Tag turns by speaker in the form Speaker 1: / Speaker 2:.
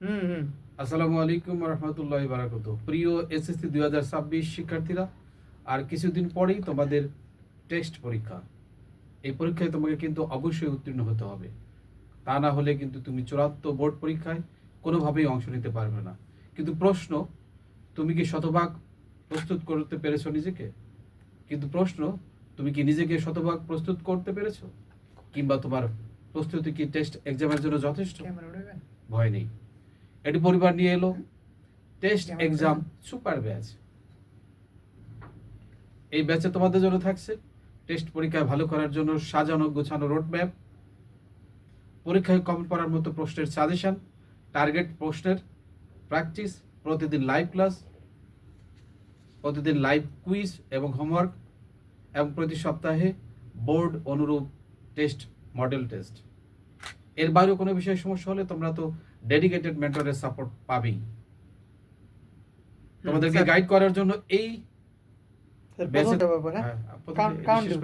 Speaker 1: হুম হুম
Speaker 2: আসসালামু আলাইকুম রহমতুল্লাহি বারাকাতুহু। প্রিয় এসএসসি 2026 শিক্ষার্থীরা, আর কিছুদিন পরেই তোমাদের টেস্ট পরীক্ষা। এই পরীক্ষায় তোমাকে কিন্তু অবশ্যই উত্তীর্ণ হতে হবে। তা না হলে কিন্তু তুমি চূড়ান্ত বোর্ড পরীক্ষায় কোনোভাবেই অংশ নিতে পারবে না। কিন্তু প্রশ্ন, তুমি কি শতভাগ প্রস্তুত করতে পেরেছো নিজেকে? কিন্তু প্রশ্ন, তুমি কি নিজেকে শতভাগ প্রস্তুত করতে পেরেছো? কিংবা তোমার প্রস্তুতি কি টেস্ট এক্সামের জন্য যথেষ্ট?
Speaker 1: ক্যামেরা উঠাবেন।
Speaker 2: ভয় নেই। এটি পরিবার নিয়ে এলো টেস্ট
Speaker 1: ক্যামেরা
Speaker 2: এক্সাম
Speaker 1: উঠাবেন।
Speaker 2: Super batch. এই ব্যাচে তোমাদের জন্য থাকছে টেস্ট পরীক্ষায় ভালো করার জন্য সাজানো গোছানো রোডম্যাপ, পরীক্ষায় কমন পড়ার মতো প্রশ্নের সাজেশন, টার্গেট প্রশ্নের প্র্যাকটিস, প্রতিদিন লাইভ ক্লাস, প্রতিদিন লাইভ কুইজ এবং হোমওয়ার্ক, এবং প্রতি সপ্তাহে বোর্ড অনুরূপ টেস্ট, মডেল টেস্ট। এর বাইরেও কোনো বিষয়ে সমস্যা হলে তোমরা তো ডেডিকেটেড মেন্টরের সাপোর্ট পাবেই। তোমাদেরকে
Speaker 1: স্যার
Speaker 2: গাইড করার জন্য এই
Speaker 1: স্যার
Speaker 2: ব্যাচে
Speaker 1: প্রথমটা ব্যাপার, হ্যাঁ
Speaker 2: হ্যাঁ, প্রথমে
Speaker 1: কাউন্ট
Speaker 2: শেষ করে